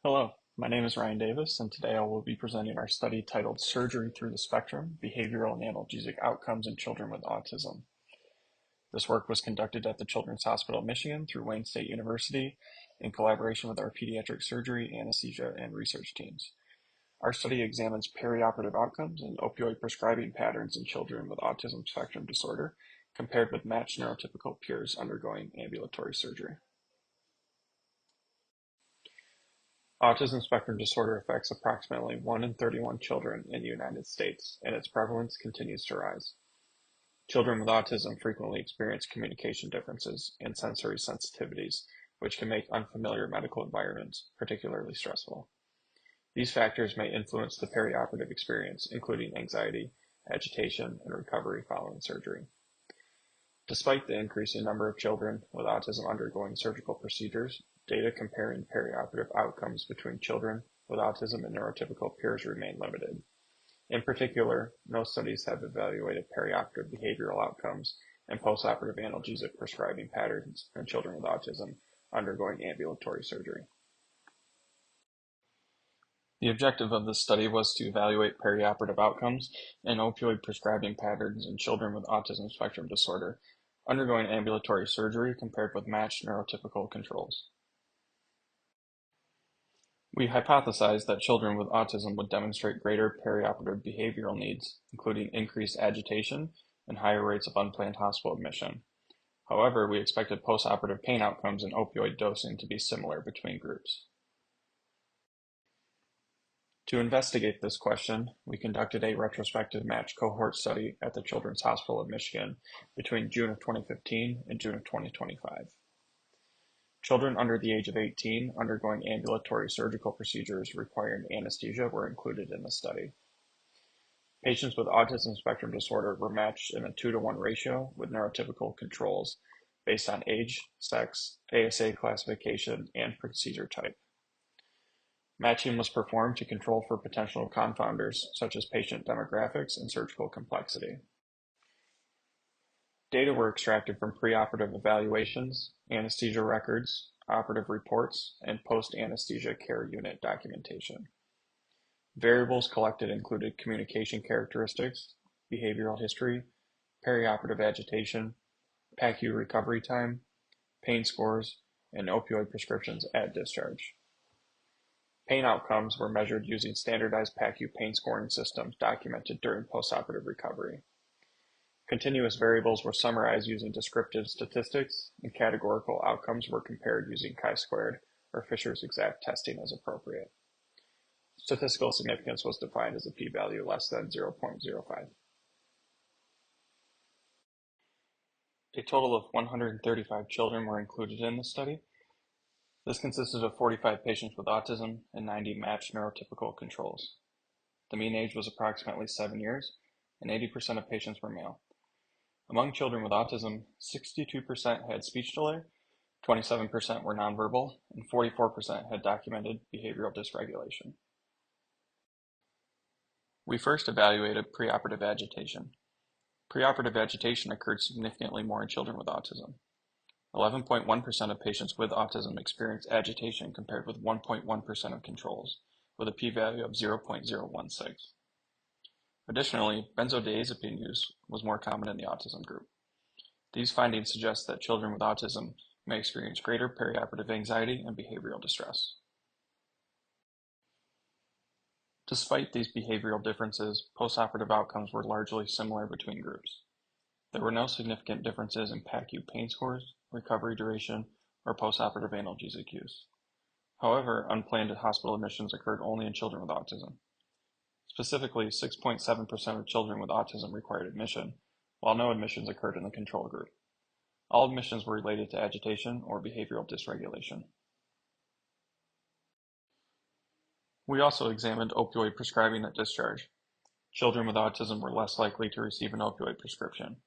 Hello, my name is Ryan Davis, and today I will be presenting our study titled Surgery Through the Spectrum, Behavioral and Analgesic Outcomes in Children with Autism. This work was conducted at the Children's Hospital of Michigan through Wayne State University in collaboration with our pediatric surgery, anesthesia, and research teams. Our study examines perioperative outcomes and opioid prescribing patterns in children with autism spectrum disorder compared with matched neurotypical peers undergoing ambulatory surgery. Autism spectrum disorder affects approximately 1 in 31 children in the United States, and its prevalence continues to rise. Children with autism frequently experience communication differences and sensory sensitivities, which can make unfamiliar medical environments particularly stressful. These factors may influence the perioperative experience, including anxiety, agitation, and recovery following surgery. Despite the increasing number of children with autism undergoing surgical procedures, data comparing perioperative outcomes between children with autism and neurotypical peers remain limited. In particular, no studies have evaluated perioperative behavioral outcomes and postoperative analgesic prescribing patterns in children with autism undergoing ambulatory surgery. The objective of this study was to evaluate perioperative outcomes and opioid prescribing patterns in children with autism spectrum disorder undergoing ambulatory surgery compared with matched neurotypical controls. We hypothesized that children with autism would demonstrate greater perioperative behavioral needs, including increased agitation and higher rates of unplanned hospital admission. However, we expected postoperative pain outcomes and opioid dosing to be similar between groups. To investigate this question, we conducted a retrospective matched cohort study at the Children's Hospital of Michigan between June of 2015 and June of 2025. Children under the age of 18 undergoing ambulatory surgical procedures requiring anesthesia were included in the study. Patients with autism spectrum disorder were matched in a 2-to-1 ratio with neurotypical controls based on age, sex, ASA classification, and procedure type. Matching was performed to control for potential confounders such as patient demographics and surgical complexity. Data were extracted from preoperative evaluations, anesthesia records, operative reports, and post-anesthesia care unit documentation. Variables collected included communication characteristics, behavioral history, perioperative agitation, PACU recovery time, pain scores, and opioid prescriptions at discharge. Pain outcomes were measured using standardized PACU pain scoring systems documented during postoperative recovery. Continuous variables were summarized using descriptive statistics, and categorical outcomes were compared using chi-squared or Fisher's exact testing as appropriate. Statistical significance was defined as a p-value less than 0.05. A total of 135 children were included in the study. This consisted of 45 patients with autism and 90 matched neurotypical controls. The mean age was approximately 7 years, and 80% of patients were male. Among children with autism, 62% had speech delay, 27% were nonverbal, and 44% had documented behavioral dysregulation. We first evaluated preoperative agitation. Preoperative agitation occurred significantly more in children with autism. 11.1% of patients with autism experienced agitation compared with 1.1% of controls, with a p-value of 0.016. Additionally, benzodiazepine use was more common in the autism group. These findings suggest that children with autism may experience greater perioperative anxiety and behavioral distress. Despite these behavioral differences, postoperative outcomes were largely similar between groups. There were no significant differences in PACU pain scores, recovery duration, or postoperative analgesic use. However, unplanned hospital admissions occurred only in children with autism. Specifically, 6.7% of children with autism required admission, while no admissions occurred in the control group. All admissions were related to agitation or behavioral dysregulation. We also examined opioid prescribing at discharge. Children with autism were less likely to receive an opioid prescription.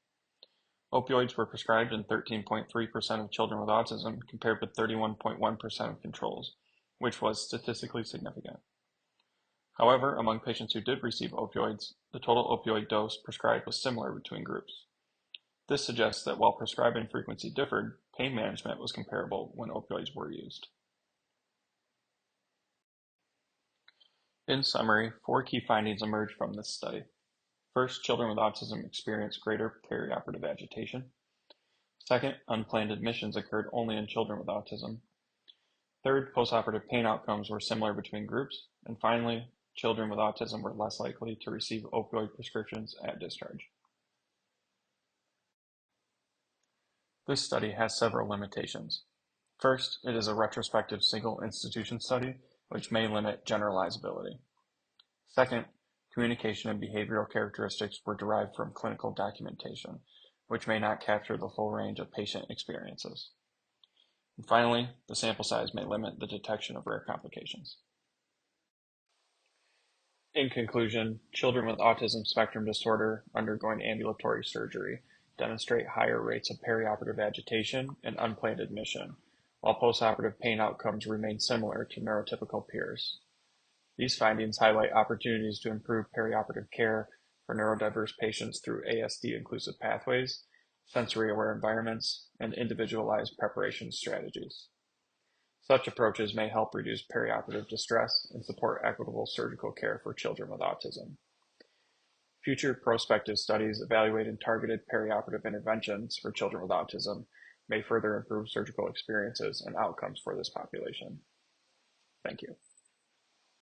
Opioids were prescribed in 13.3% of children with autism compared with 31.1% of controls, which was statistically significant. However, among patients who did receive opioids, the total opioid dose prescribed was similar between groups. This suggests that while prescribing frequency differed, pain management was comparable when opioids were used. In summary, 4 key findings emerged from this study. First, children with autism experienced greater perioperative agitation. Second, unplanned admissions occurred only in children with autism. Third, postoperative pain outcomes were similar between groups. And finally, children with autism were less likely to receive opioid prescriptions at discharge. This study has several limitations. First, it is a retrospective single institution study, which may limit generalizability. Second, communication and behavioral characteristics were derived from clinical documentation, which may not capture the full range of patient experiences. And finally, the sample size may limit the detection of rare complications. In conclusion, children with autism spectrum disorder undergoing ambulatory surgery demonstrate higher rates of perioperative agitation and unplanned admission, while postoperative pain outcomes remain similar to neurotypical peers. These findings highlight opportunities to improve perioperative care for neurodiverse patients through ASD-inclusive pathways, sensory-aware environments, and individualized preparation strategies. Such approaches may help reduce perioperative distress and support equitable surgical care for children with autism. Future prospective studies evaluating targeted perioperative interventions for children with autism may further improve surgical experiences and outcomes for this population. Thank you.